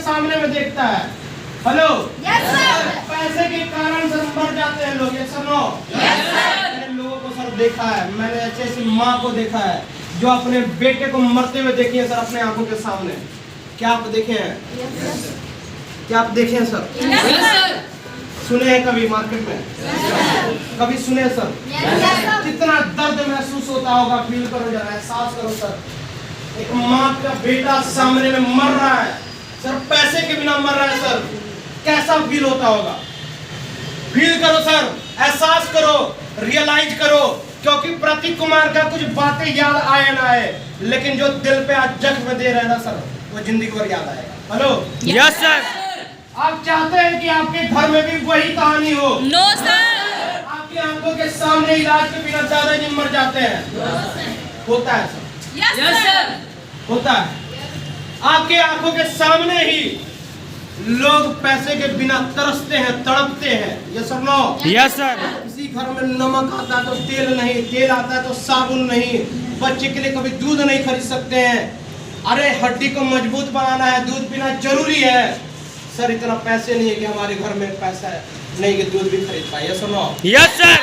सामने में देखता है। Hello, yes sir. पैसे के कारण सर मर जाते हैं लोग, ये सुनो। Yes sir. मैंने लोगों को सर देखा है, मैंने ऐसे ऐसी माँ को देखा है जो अपने बेटे को मरते हुए देखी है सर अपने आंखों के सामने। क्या आप देखे हैं? क्या आप देखे हैं सर? Yes sir. सुने हैं कभी मार्केट में? कभी सुने सर? कितना दर्द महसूस होता होगा, फील करो जरा, एहसास करो सर। एक माँ का बेटा सामने में मर रहा है सर, पैसे के बिना मर रहा है सर, कैसा फील होता होगा? फील करो सर, एहसास करो, रियलाइज करो, क्योंकि प्रतीक कुमार का कुछ बातें याद आए ना आए, लेकिन जो दिल पे आज जख्म दे रहे हैं ना सर, वो जिंदगी भर याद आएगा। Hello, yes sir. आप चाहते हैं कि आपके घर में भी वही कहानी हो? No sir. आपकी आंखों के सामने इलाज के बिना दादाजी मर जाते हैं? होता है सर, यस सर। होता है। आपके आंखों के सामने ही लोग पैसे के बिना तरसते हैं, तड़पते हैं। ये सब नो। Yes sir. किसी घर में नमक आता है तो तेल नहीं, तेल आता है तो साबुन नहीं, बच्चे के लिए कभी दूध नहीं खरीद सकते हैं। अरे हड्डी को मजबूत बनाना है, दूध पीना जरूरी है। सर इतना पैसे नहीं है कि हमारे घर में पैसा है नहीं कि दूध भी खरीद पाए। ये सुनो। Yes sir.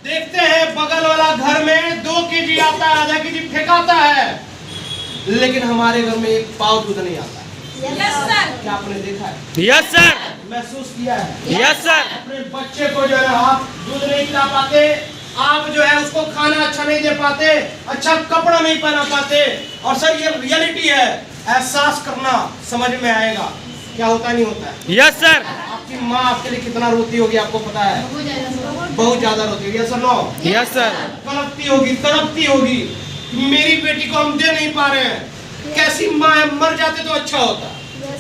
देखते हैं बगल वाला घर में 2 केजी आता है, आधा केजी फेंकाता है, लेकिन हमारे घर में 1 पाव दूध नहीं आता है। Yes sir. क्या आपने देखा है? Yes sir. महसूस किया है? Yes sir. अपने बच्चे को जो है आप दूध नहीं पिला पाते, आप जो है उसको खाना अच्छा नहीं दे पाते, अच्छा कपड़ा नहीं पहना पाते, और सर ये रियलिटी है। एहसास करना, समझ में आएगा क्या होता नहीं होता है। Yes sir. आपकी माँ आपके लिए कितना रोती होगी आपको पता है? बहुत ज्यादा रोती होगी। Yes no? Yes sir. कलपती होगी, तड़पती होगी, मेरी बेटी को हम दे नहीं पा रहे हैं, कैसी माँ है, मर जाते तो अच्छा होता।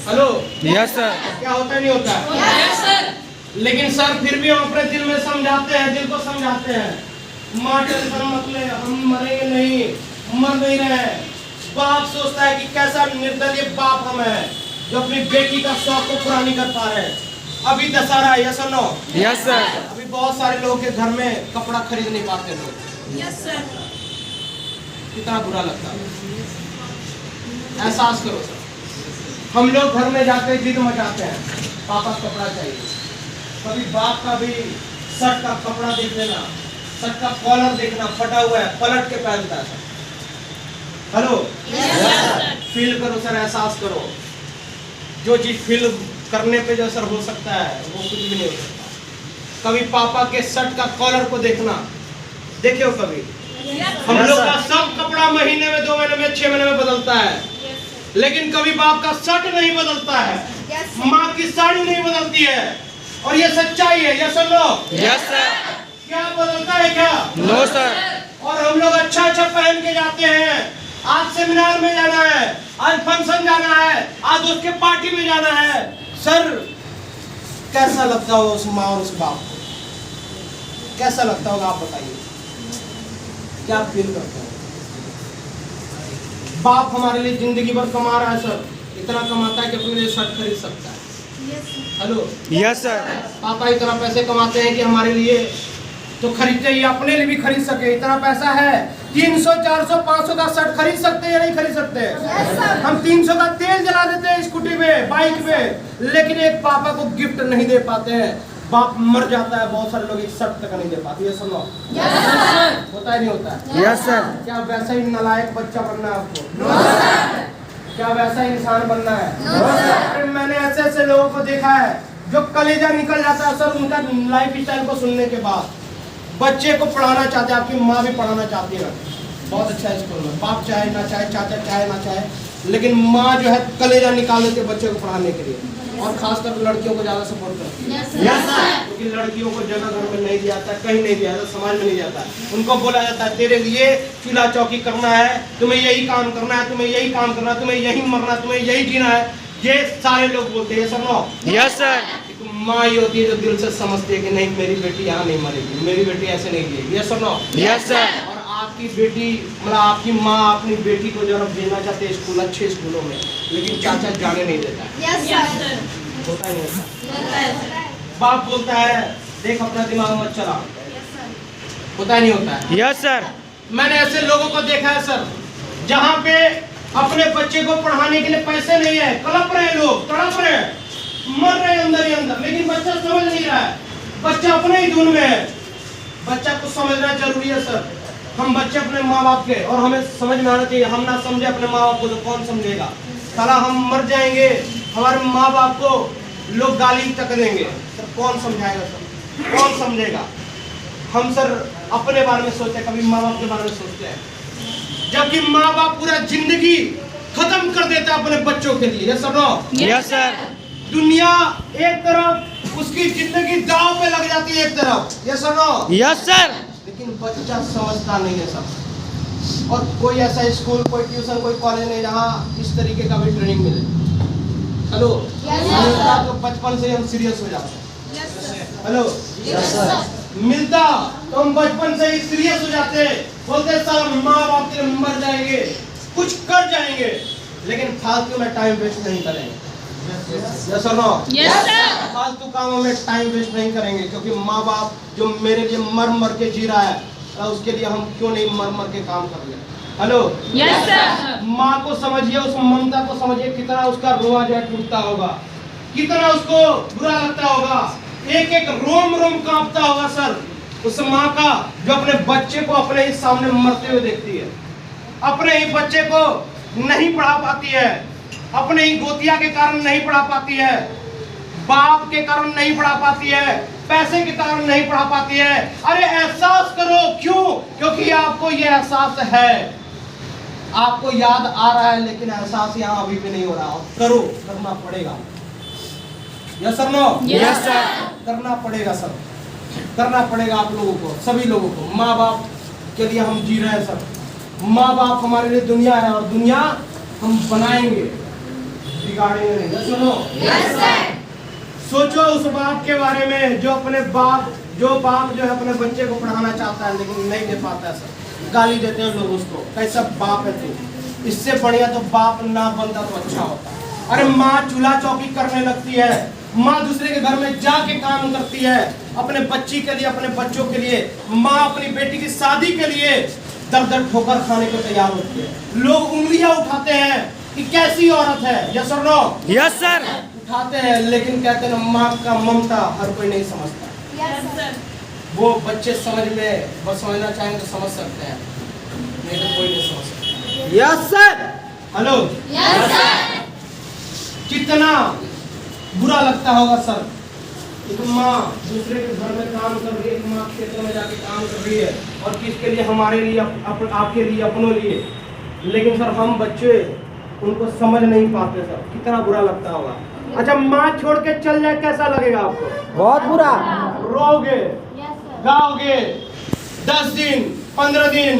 Hello, yes sir. क्या होता नहीं होता? Yes sir. लेकिन सर फिर भी हम अपने दिल में समझाते हैं, दिल को समझाते हैं, माँ टेंशन मत ले, हम मरेंगे नहीं, मर नहीं रहे। बाप सोचता है कि कैसा निर्दलीय बाप हम है जो अपनी बेटी का शौक को पूरा नहीं कर पा रहे हैं। अभी दशहरा है, यस और नो? Yes sir. अभी बहुत सारे लोगों के घर में कपड़ा खरीद नहीं पाते लोग। Yes sir. कितना बुरा लगता है। एहसास करो सर, हम लोग घर में जाके जिद मचाते हैं, पापा कपड़ा चाहिए। कभी बाप का भी शर्ट का कपड़ा देख लेना, शर्ट का कॉलर देखना फटा हुआ है, पलट के पहनता है सर। हेलो, फील करो सर, एहसास करो। जो चीज फील करने पे जो सर हो सकता है वो कुछ भी नहीं हो सकता। कभी पापा के शर्ट का कॉलर को देखना, देखियो कभी। हम लोग का सब कपड़ा महीने में, 2 महीने में, 6 महीने में बदलता है, लेकिन कभी बाप का शर्ट नहीं बदलता है, माँ की साड़ी नहीं बदलती है, और ये सच्चाई है। यस और नो? Yes sir. क्या बदलता है क्या? No sir. और हम लोग अच्छा अच्छा पहन के जाते हैं, आज सेमिनार में जाना है, आज फंक्शन जाना है, आज उसके पार्टी में जाना है। सर कैसा लगता होगा उस माँ और उस बाप को? कैसा लगता होगा आप बताइए, क्या फील करते हैं? बाप हमारे लिए जिंदगी भर कमा रहा है सर, इतना कमाता है कि अपने लिए शर्ट खरीद सकता है। Hello, yes sir. पापा इतना पैसे कमाते हैं कि हमारे लिए तो खरीदते ही, अपने लिए भी खरीद सके, इतना पैसा है। 300, 400, 500 का शर्ट खरीद सकते हैं या नहीं खरीद सकते? हम 300 का तेल जला देते हैं स्कूटी पे, बाइक पे, लेकिन एक पापा को गिफ्ट नहीं दे पाते हैं। बाप मर जाता है, बहुत सारे लोग एक शर्ट तक नहीं दे पाते। ये सुनो, होता है नहीं होता है? Yes sir. क्या वैसा ही नालायक बच्चा बनना है आपको? क्या वैसा इंसान बनना है? अरे मैंने ऐसे ऐसे लोगों को देखा है जो कलेजा निकल जाता है सर उनका लाइफ स्टाइल को सुनने के बाद। बच्चे को पढ़ाना चाहते हैं, आपकी माँ भी पढ़ाना चाहती है, बहुत अच्छा स्कूल में, बाप चाहे ना चाहे, चाचा चाहे ना चाहे, लेकिन माँ जो है कलेजा निकाल देती है बच्चे को पढ़ाने के लिए, और खासकर लड़कियों को ज्यादा सपोर्ट करती है। क्योंकि लड़कियों को जगह घर में नहीं दिया जाता, कहीं नहीं दिया जाता, समाज में नहीं जाता। उनको बोला जाता है तेरे लिए चूल्हा चौकी करना है, तुम्हें यही काम करना है, तुम्हें यही काम करना है, तुम्हें यही मरना, तुम्हें यही जीना है। ये सारे लोग बोलते हैं, सर नो? Yes sir. माँ ही होती है जो दिल से समझती है कि नहीं मेरी बेटी यहाँ नहीं मरेगी, मेरी बेटी ऐसे नहीं जिएगी। यस और नो? Yes sir. और आपकी बेटी, मतलब आपकी माँ अपनी बेटी को जरा भेजना चाहते हैं स्कूल, अच्छे स्कूलों में, लेकिन चाचा जाने नहीं देता है। होता नहीं होता? बाप बोलता है देख अपना दिमाग मत चला, होता नहीं होता है? Yes sir. मैंने ऐसे लोगों को देखा है सर, जहाँ पे अपने बच्चे को पढ़ाने के लिए पैसे नहीं है, कलप रहे लोग, तड़प रहे अपने ही धुन में है। बच्चा को समझना जरूरी है सर। हम बच्चे अपने माँ बाप के, और हमें समझ में आना चाहिए। हम ना समझे अपने माँ बाप को तो कौन समझेगा। साला हम मर जाएंगे, हमारे माँ बाप को लोग गाली तक देंगे, सर कौन समझाएगा सर, कौन समझेगा। हम सर अपने बारे में सोचते हैं, कभी माँ बाप के बारे में सोचते हैं, जबकि माँ बाप पूरा जिंदगी खत्म कर देता है अपने बच्चों के लिए। Yes no? Yes sir. दुनिया एक तरफ, उसकी जिंदगी दांव पे लग जाती है एक तरफ। Yes no? Yes sir. लेकिन बच्चा समझता नहीं है सब। और कोई ऐसा स्कूल, कोई ट्यूशन, कोई कॉलेज नहीं जहाँ इस तरीके का भी ट्रेनिंग मिले। हेलो, मिलता तो बचपन से हम सीरियस हो जाते हैं। हेलो, मिलता तो हम बचपन से ही सीरियस हो जाते हैं, बोलते साल माँ बाप के लिए मर जाएंगे, कुछ कर जाएंगे, लेकिन फालतू में टाइम वेस्ट नहीं करेंगे। यस और नो? फालतू कामों में टाइम वेस्ट नहीं करेंगे, क्योंकि माँ बाप जो मेरे लिए मर मर के जी रहा है, उसके लिए हम क्यों नहीं मर मर के काम कर ले। हेलो, माँ को समझिए, उस ममता को समझिए, कितना उसका रोआ जो टूटता होगा, कितना उसको बुरा लगता होगा, एक एक रोम रोम कांपता होगा सर उस माँ का, जो अपने बच्चे को अपने ही सामने मरते हुए देखती है, अपने ही बच्चे को नहीं पढ़ा पाती है, अपने ही गोतिया के कारण नहीं पढ़ा पाती है, बाप के कारण नहीं पढ़ा पाती है, पैसे के कारण नहीं पढ़ा पाती है। अरे एहसास करो, क्यों? क्योंकि आपको ये एहसास है, आपको याद आ रहा है, लेकिन एहसास यहाँ अभी भी नहीं हो रहा। करो, करना पड़ेगा। Yes sir no? Yes sir. करना पड़ेगा सर, करना पड़ेगा आप लोगों को, सभी लोगों को। माँ बाप के लिए हम जी रहे हैं सर। माँ बाप हमारे लिए दुनिया है, और दुनिया हम बनाएंगे, बिगाड़ेंगे नहीं। Yes no? Yes sir. सोचो उस बाप के बारे में जो अपने बाप जो है अपने बच्चे को पढ़ाना चाहता है, लेकिन नहीं दे पाता है सर। गाली देते हैं लोग उसको, कैसा बाप है तू, इससे बढ़िया तो बाप ना बनता तो अच्छा होता। अरे माँ चूल्हा चौकी करने लगती है, माँ दूसरे के घर में जाके काम करती है अपने बच्ची के लिए, अपने बच्चों के लिए। माँ अपनी बेटी की शादी के लिए दर दर ठोकर खाने को तैयार होती है। लोग उंगलियां उठाते हैं कि कैसी औरत है। यस और नो? Yes sir. उठाते हैं, लेकिन कहते हैं माँ का ममता हर कोई नहीं समझता। वो बच्चे समझना चाहेंगे तो समझ सकते हैं, नहीं तो कोई नहीं समझ सकता। Yes sir. Hello, yes sir. कितना बुरा लगता होगा सर, एक माँ दूसरे के घर में काम कर रही है, एक माँ खेतों में जाके काम कर रही है, और किसके लिए? हमारे लिए, आपके लिए, अपनों लिए। लेकिन सर हम बच्चे उनको समझ नहीं पाते सर, कितना बुरा लगता होगा। अच्छा, माँ छोड़ के चल जाए, कैसा लगेगा आपको? बहुत बुरा। रोओगे, गाओगे 10 दिन 15 दिन,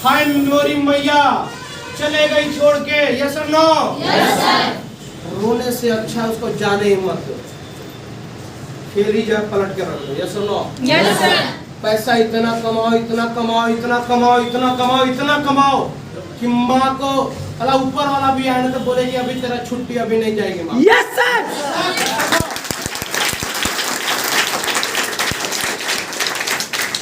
हाय मेरी मैया चले गई छोड़ के। यस और नो? Yes sir. रोने से अच्छा उसको जाने ही मत दो, फिर ही जब पलट के रख दो। यस और नो? Yes sir. पैसा इतना कमाओ, इतना कमाओ, इतना कमाओ, इतना कमाओ, इतना कमाओ कि माँ को अला ऊपर वाला भी आए ना तो बोलेगी अभी तेरा छुट्टी अभी नहीं जाएगी माँ। Yes sir.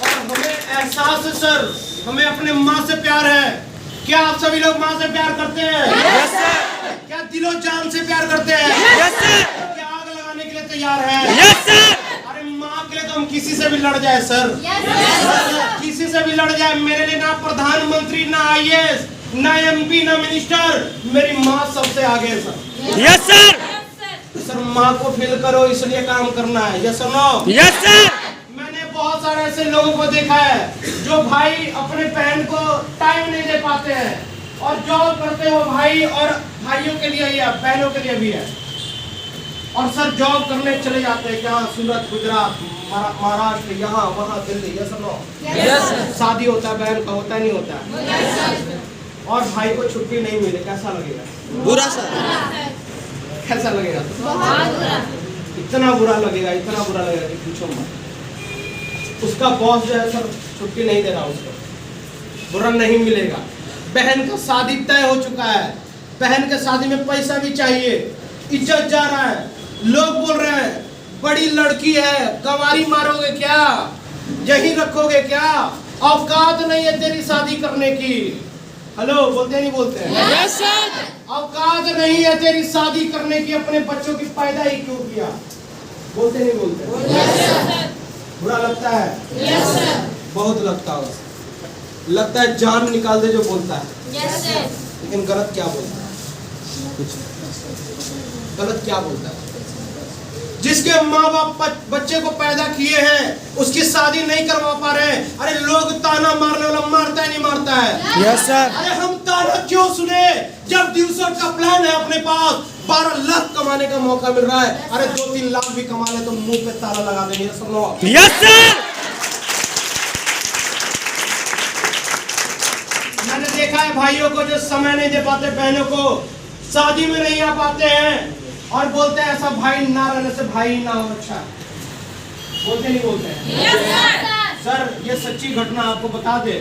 और हमें एहसास है सर, हमें अपने माँ से प्यार है। क्या आप सभी लोग माँ से प्यार करते हैं? Yes sir. क्या दिलो जान से प्यार करते हैं? Yes sir. क्या आग लगाने के लिए तैयार हैं? Yes sir. अरे माँ के लिए तो हम किसी से भी लड़ जाए सर। Yes sir. किसी से भी लड़ जाए। मेरे लिए ना प्रधानमंत्री, ना IAS, ना MP, ना मिनिस्टर, मेरी माँ सबसे आगे है सर। Yes sir. सर माँ को फील करो, इसलिए काम करना है। यस और नो? Yes sir. मैंने बहुत सारे ऐसे लोगों को देखा है जो भाई अपने बहन को टाइम नहीं दे पाते हैं, और जॉब करते हो भाई, और भाइयों के लिए ही है, बहनों के लिए भी है। और सर जॉब करने चले जाते हैं, क्या सूरत, गुजरात, महाराष्ट्र, यहाँ वहाँ, दिल्ली। यस और नो? यस। शादी होता है बहन का, होता नहीं होता है, और भाई को छुट्टी नहीं मिले, कैसा लगेगा? बुरा सर। कैसा लगेगा? इतना बुरा लगेगा, इतना बुरा लगेगा कि पूछो मत। उसका बॉस जो है सर छुट्टी नहीं दे रहा, उसको बुरा नहीं मिलेगा। बहन का शादी तय हो चुका है, बहन के शादी में पैसा भी चाहिए, इज्जत जा रहा है, लोग बोल रहे हैं बड़ी लड़की है, कवारी मारोगे क्या, यही रखोगे क्या, औकात नहीं है तेरी शादी करने की। हेलो, बोलते नहीं बोलते हैं? Yes sir. औकात नहीं है तेरी शादी करने की, अपने बच्चों की पैदा ही क्यों किया? बोलते नहीं बोलते? Yes sir. बुरा लगता है? Yes, sir. बहुत लगता होगा। लगता है जान निकाल दे जो बोलता है, Yes, sir. लेकिन गलत क्या बोलता है? गलत क्या बोलता है? जिसके माँ बाप बच्चे को पैदा किए हैं उसकी शादी नहीं करवा पा रहे हैं, अरे लोग ताना मारने वाला मारता है नहीं मारता है? Yes sir. अरे हम ताना क्यों सुने जब ड्यूसर का प्लान है अपने पास, 12 लाख कमाने का मौका मिल रहा है, अरे 2-3 लाख भी कमा ले तो मुंह पे ताला लगा देंगे। सुनो, यस सर। मैंने देखा है भाइयों को जो समय नहीं दे पाते, बहनों को शादी में नहीं आ पाते हैं और बोलते हैं ऐसा भाई ना रहने से भाई ना हो। अच्छा बोलते नहीं बोलते हैं? Yes, sir. सर ये सच्ची घटना आपको बता दे,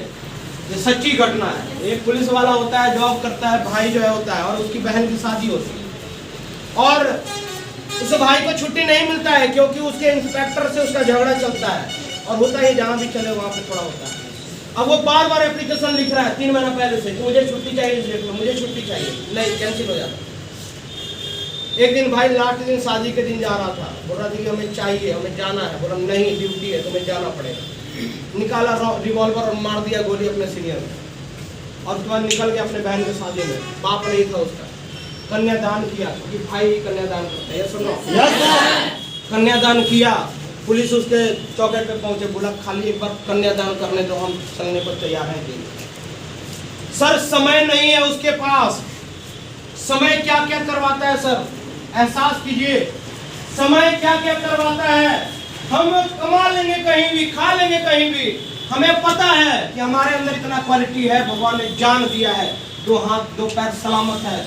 ये सच्ची घटना है। एक पुलिस वाला होता है, जॉब करता है, भाई जो है होता है, और उसकी बहन की शादी होती है और उस भाई को छुट्टी नहीं मिलता है क्योंकि उसके इंस्पेक्टर से उसका झगड़ा चलता है, और होता है जहाँ भी चले वहाँ पे थोड़ा होता है। अब वो बार बार एप्लीकेशन लिख रहा है 3 महीना पहले से कि मुझे छुट्टी चाहिए, देख लो मुझे छुट्टी चाहिए, नहीं कैंसिल हो जाता। एक दिन भाई लास्ट दिन शादी के दिन जा रहा था, बोल रहा था कि हमें चाहिए, हमें जाना है, बोला नहीं ड्यूटी है तुम्हें जाना पड़ेगा। निकाला रिवॉल्वर और मार दिया गोली अपने सीनियर में, और उसके बाद निकल गया अपने बहन की शादी में। बाप नहीं था उसका, कन्यादान किया क्योंकि भाई कन्यादान करता है, ये सुनो। कन्यादान किया, पुलिस उसके चौकेट पे पहुंचे, बोला खाली एक बार कन्यादान करने तो हम चलने पर तैयार हैं। सर समय नहीं है उसके पास, समय क्या क्या करवाता है सर, एहसास कीजिए समय क्या क्या करवाता है। हम कमा लेंगे कहीं भी, खा लेंगे कहीं भी, हमें पता है कि हमारे अंदर इतना क्वालिटी है, भगवान ने जान दिया है, 2 हाथ 2 पैर सलामत है,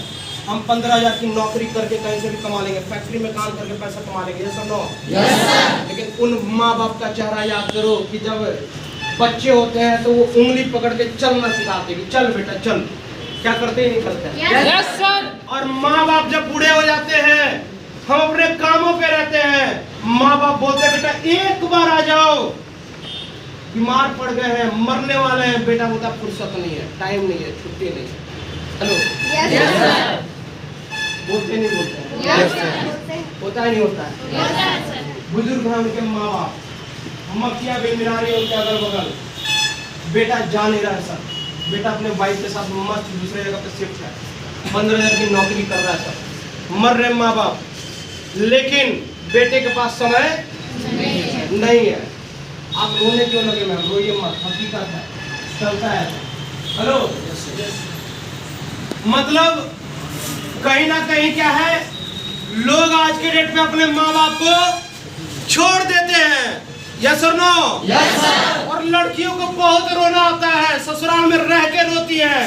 हम 15,000 की नौकरी करके कहीं से भी कमा लेंगे, फैक्ट्री में काम करके पैसा कमा लेंगे, ये सब नो। लेकिन उन माँ बाप का चेहरा याद करो कि जब बच्चे होते हैं तो वो उंगली पकड़ के चलना सिखाते कि चल बेटा चल, क्या करते ही नहीं करते हैं। Yes, sir. और माँ बाप जब बूढ़े हो जाते हैं, हम अपने कामों पे रहते हैं, माँ बाप बोलते हैं बेटा एक बार आ जाओ, बीमार पड़ गए हैं, मरने वाले हैं, बेटा बोलता फुर्सत नहीं है, टाइम नहीं है, छुट्टी नहीं है। Hello, Yes, sir. बोलते नहीं बोलते हैं? Yes, sir. होता ही नहीं होता है। Yes, sir. बुजुर्ग हैं उनके माँ बाप, मक्खियाँ बेमिनारी उनके अगल बगल, बेटा जा नहीं रहा है सर, बेटा अपने वाइफ के साथ मस्त दूसरे जगह पे शिफ्ट है, 15,000 की नौकरी कर रहा है सर, मर रहे माँ बाप, लेकिन बेटे के पास समय नहीं है। आप रोने क्यों लगे मैम? रोइए मत, हकीकत है, चलता है। हेलो, मतलब कहीं ना कहीं क्या है, लोग आज के डेट में अपने माँ बाप को छोड़ देते हैं, यस और नो? और लड़कियों को बहुत रोना आता है, ससुराल में रह के रोती है।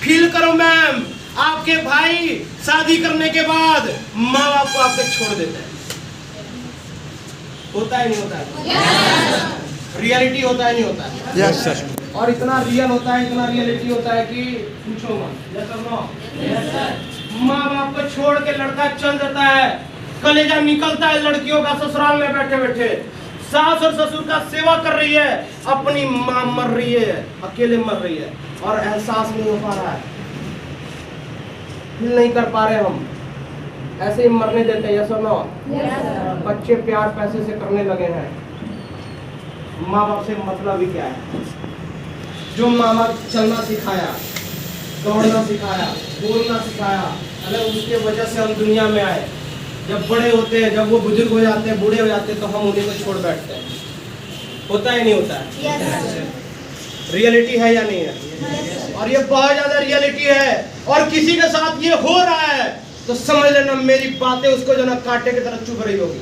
फील करो मैम, आपके भाई शादी करने के बाद माँ बाप को आपके छोड़ देते हैं, होता है नहीं होता है? रियलिटी होता है नहीं होता है? Yes sir. और इतना रियल होता है, इतना रियलिटी होता है कि पूछो मत, यस और नो? माँ बाप को छोड़ के लड़का चल जाता है, कलेजा निकलता है लड़कियों का, ससुराल में बैठे बैठे सास और ससुर का सेवा कर रही है, अपनी माँ मर रही है, अकेले मर रही है, और एहसास नहीं हो पा रहा है, फील नहीं कर पा रहे हम, ऐसे ही मरने देते हैं, यस और नो? बच्चे प्यार पैसे से करने लगे हैं, माँ बाप से मतलब ही क्या है? जो माँ बाप चलना सिखाया, दौड़ना सिखाया, बोलना सिखाया, अरे उसके वजह से हम दुनिया में आए। जब बड़े होते हैं, जब वो बुजुर्ग हो जाते हैं, बूढ़े हो जाते हैं, तो हम उन्हीं को छोड़ बैठते हैं, होता है नहीं होता है? रियलिटी है या नहीं है? और ये बहुत ज्यादा रियलिटी है, और किसी के साथ ये हो रहा है तो समझ लेना मेरी बातें उसको जो ना कांटे की तरह चुभ रही होगी।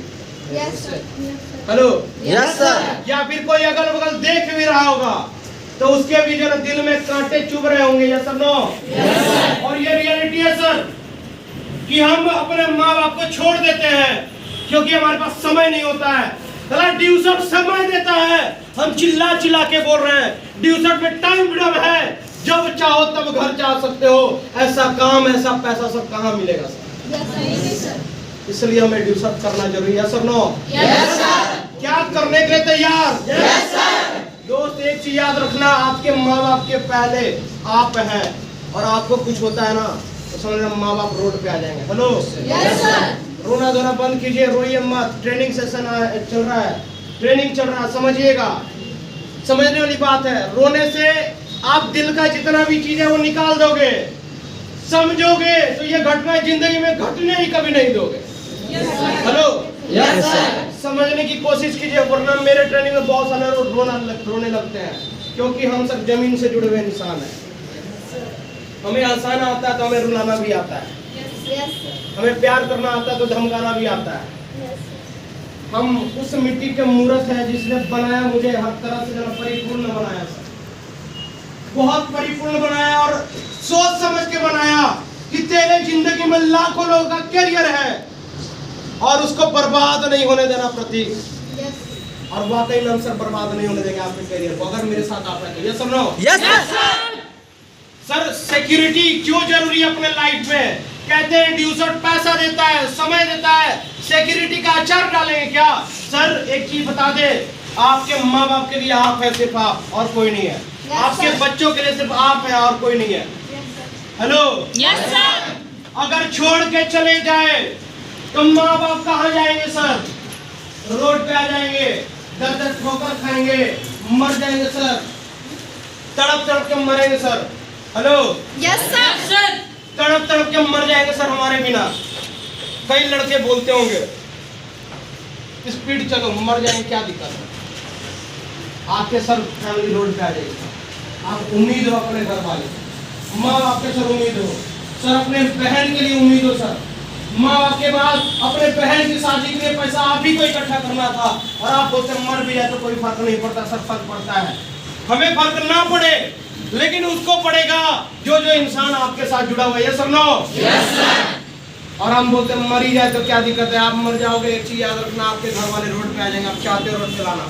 Hello, yes sir. या फिर कोई अगल बगल देख भी रहा होगा तो उसके भी जो ना दिल में कांटे चुभ रहे होंगे, यस और नो? और ये रियलिटी है सर कि हम अपने माँ बाप को छोड़ देते हैं क्योंकि हमारे पास समय नहीं होता है। ड्यूसर समय देता है, हम चिल्ला चिल्ला के बोल रहे हैं, ड्यूसर में टाइम फ्रीडम है, जब चाहो तब घर जा सकते हो, ऐसा काम ऐसा पैसा सब कहाँ मिलेगा सर? इसलिए हमें ड्यूसर करना जरूरी है, सर नो? क्या करने के लिए तैयार? दोस्त एक चीज याद रखना, आपके माँ बाप के पहले आप हैं, और आपको कुछ होता है ना तो समझना माँ बाप रोड पे आ जाएंगे। हेलो, रोना धोना बंद कीजिए, रोइए मत, ट्रेनिंग सेशन चल रहा है, ट्रेनिंग चल रहा है, समझिएगा। समझने वाली बात है। रोने से आप दिल का जितना भी चीज है वो निकाल दोगे, समझोगे तो ये घटना जिंदगी में घटने ही कभी नहीं दोगे। Hello, yes sir. समझने की कोशिश कीजिए, वरना मेरे ट्रेनिंग में बहुत सारे लोग रोने लगते हैं, क्योंकि हम सब जमीन से जुड़े हुए इंसान हैं। हमें हंसाना आता है तो हमें रुलाना भी आता है, हमें प्यार करना आता है तो धमकाना भी आता है। हम उस मिट्टी के मूर्त है जिसने बनाया मुझे हर तरह से जरा परिपूर्ण बनाया सर, बहुत परिपूर्ण बनाया और सोच समझ के बनाया कि तेरे जिंदगी में लाखों लोगों का करियर है और उसको बर्बाद नहीं होने देना प्रतीक। और वाकई में हम सर बर्बाद नहीं होने देंगे आपके करियर को, अगर मेरे साथ आप हैं। Yes no? Yes sir, security क्यों जरूरी है अपने लाइफ में? कहते हैं ड्यूसर पैसा देता है, समय देता है, सिक्योरिटी का अचार डालेंगे क्या? सर एक चीज बता दे, आपके माँ बाप के लिए आप है, सिर्फ आप और कोई नहीं है। आपके बच्चों के लिए सिर्फ आप है और कोई नहीं है। Hello, yes sir. अगर छोड़ के चले जाए तो माँ बाप कहाँ जाएंगे सर? रोड पे आ जाएंगे, दर दर ठोकर खाएंगे, मर जाएंगे सर, तड़प तड़प के मरेंगे सर। Hello, yes sir. तड़प तड़प के मर जाएंगे सर हमारे बिना। कई लड़के बोलते होंगे स्पीड चलो, मर जाएंगे, क्या दिक्कत है? आपके सर फैमिली रोड पे आ जाएगी। आप उम्मीद हो अपने घर वाले, माँ बाप के सर उम्मीद हो सर, अपने बहन के लिए उम्मीद हो सर। माँ बाप के बाद अपने बहन की शादी के लिए पैसा आप ही को इकट्ठा करना था और आप बोलते मर भी जाए तो कोई फर्क नहीं पड़ता सर। फर्क पड़ता है, हमें फर्क ना पड़े लेकिन उसको पड़ेगा जो जो इंसान आपके साथ जुड़ा हुआ है। यस और नो? Yes sir. और हम बोलते मर ही जाए तो क्या दिक्कत है? आप मर जाओगे, एक चीज याद रखना, आपके घर वाले रोड पे आ जाएंगे। आप चाहते हो रोड पे लाना?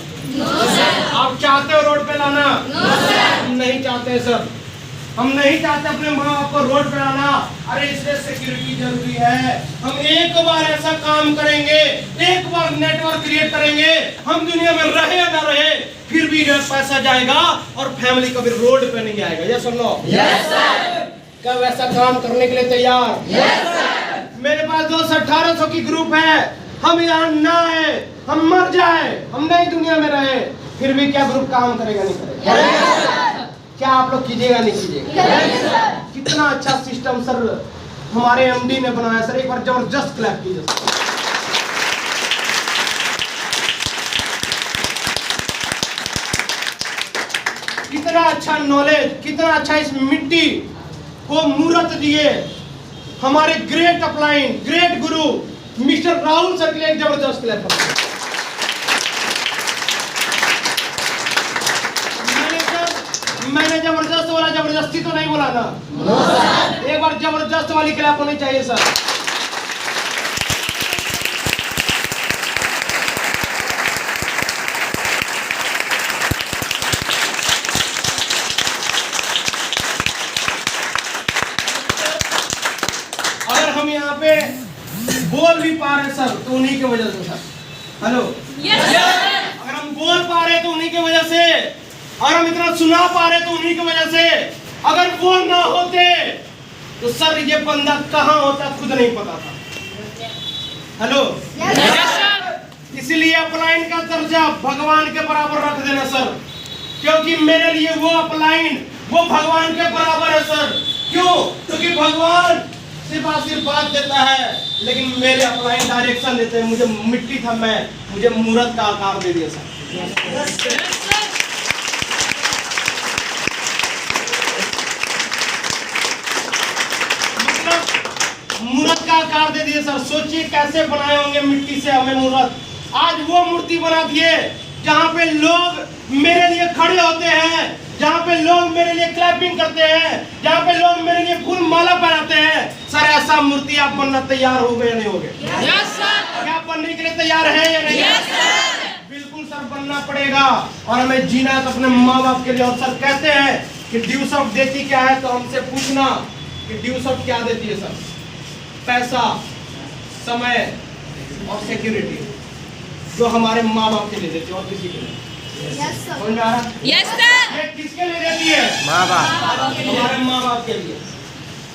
आप चाहते हो रोड पे लाना? हम नहीं चाहते सर, हम नहीं चाहते अपने माँ बाप को रोड पे लाना। अरे इसलिए सिक्योरिटी जरूरी है। हम एक बार ऐसा काम करेंगे, एक बार नेटवर्क क्रिएट करेंगे, हम दुनिया में रहे या ना रहे फिर भी पैसा जाएगा और फैमिली कभी रोड पे नहीं आएगा। यस और नो? Yes sir. क्या वैसा काम करने के लिए तैयार? Yes sir. मेरे पास 21800 की ग्रुप है। हम यहाँ ना आए, हम मर जाए, हम नई दुनिया में रहे, फिर भी क्या ग्रुप काम करेगा? नहीं करेगा। क्या आप लोग कीजिएगा? नहीं कीजिएगा? कितना अच्छा सिस्टम सर हमारे एमडी ने बनाया सर। एक बार जबरदस्त क्लैप कीजिए सर। कितना अच्छा नॉलेज, कितना अच्छा इस मिट्टी को मूर्त दिए हमारे ग्रेट अपलाइन, ग्रेट गुरु मिस्टर राहुल सर के लिए एक जबरदस्त क्लैप। मैंने जबरदस्त बोला, जबरदस्ती तो नहीं बोला ना? एक बार जबरदस्त वाली क्लैप होनी चाहिए सर। अगर हम यहाँ पे बोल भी पा रहे सर तो उन्हीं की वजह से सर। हेलो, अगर हम बोल पा रहे तो उन्हीं की वजह से, और हम इतना सुना पा रहे तो उन्हीं की वजह से। अगर वो ना होते तो सर ये बंदा कहाँ होता खुद नहीं पता था। हेलो, इसलिए अपलाइन का दर्जा भगवान के बराबर रख देना सर, क्योंकि मेरे लिए वो अपलाइन वो भगवान के बराबर है सर। क्यों? क्योंकि भगवान सिर्फ आशीर्वाद देता है लेकिन मेरे अपलाइन डायरेक्शन देते हैं। मुझे मिट्टी था, मैं मुझे मूर्त का आकार दे दिया सर। मूर्त का आकार दे दिए सर। सोचिए कैसे बनाए होंगे मिट्टी से हमें मूर्त। आज वो मूर्ति बना दिए जहाँ पे लोग मेरे लिए खड़े होते हैं, जहाँ पे लोग मेरे लिए क्लैपिंग करते हैं, जहाँ पे लोग मेरे लिए फूल माला पहनाते हैं। सर ऐसा मूर्ति आप बनना तैयार हो गए या नहीं हो गए? Yes sir. क्या बनने के लिए तैयार है या नहीं? Yes sir. बिल्कुल सर, बनना पड़ेगा और हमें जीना है तो अपने माँ बाप के लिए। और सर कहते हैं कि ड्यूस ऑफ देती क्या है, तो हमसे पूछना कि ड्यूस ऑफ क्या देती है सर? पैसा, समय और सिक्योरिटी, जो हमारे माँ बाप के लिए देती है और किसी के लिए। समझ में आ रहा? Yes sir. ये किसके लिए देती है? माँ बाप, हमारे माँ बाप के लिए।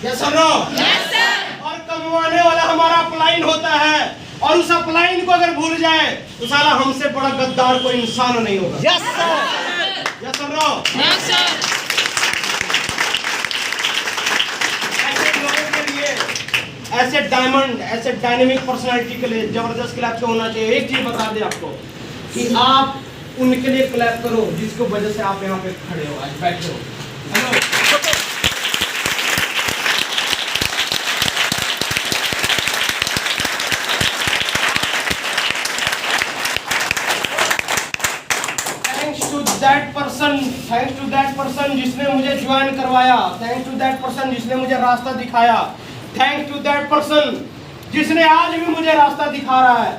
यस और नो? Yes sir. और कमवाने वाला हमारा अपलाइन होता है, और उस अपलाइन को अगर भूल जाए तो साला हमसे बड़ा गद्दार कोई इंसान नहीं होगा। Yes sir, yes sir no. Yes, sir. ऐसे लोगों के लिए, ऐसे डायमंड, ऐसे डायनेमिक पर्सनालिटी के लिए जबरदस्त क्लैप क्यों होना चाहिए? एक चीज बता दें आपको कि आप उनके लिए क्लैप करो जिसको वजह से आप यहाँ पे खड़े हो, आज बैठे हो। Hello, thanks to that person जिसने मुझे ज्वाइन करवाया, थैंक्स टू दैट पर्सन जिसने मुझे रास्ता दिखाया, थैंक्स टू दैट पर्सन जिसने आज भी मुझे रास्ता दिखा रहा है,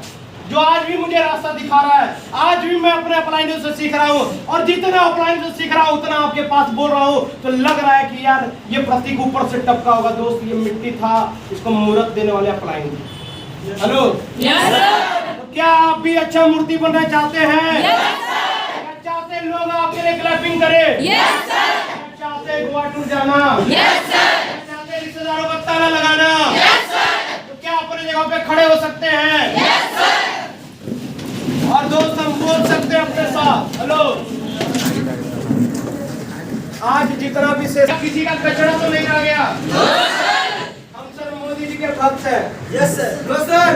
जो आज भी मुझे रास्ता दिखा रहा है। आज भी मैं अपने अपलाइनों से सीख रहा हूँ और जितना अपलाइन से सीख रहा हूँ उतना आपके पास बोल रहा हूँ, तो लग रहा है कि यार ये प्रतीक ऊपर से टपका होगा। दोस्त, ये मिट्टी था, इसको मुहूर्त देने वाले अपलाइन। Hello, Yes, sir. तो क्या आप भी अच्छा मूर्ति बनना चाहते हैं? Yes, sir. चाहते हैं लोग आपके लिए क्लैपिंग करें? Yes, sir. चाहते हैं गोवा टूर जाना? Yes, sir. चाहते हैं रिश्तेदारों का ताला लगाना? Yes, sir. तो क्या अपने जगह पे खड़े हो सकते हैं? Yes, sir. और दोस्त, हम बोल सकते हैं अपने साथ, हेलो, आज जितना भी से किसी का कचरा तो नहीं रह गया। हम सर मोदी जी के भक्त हैं। Yes sir. नो सर,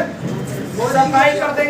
वो सफाई कर देंगे।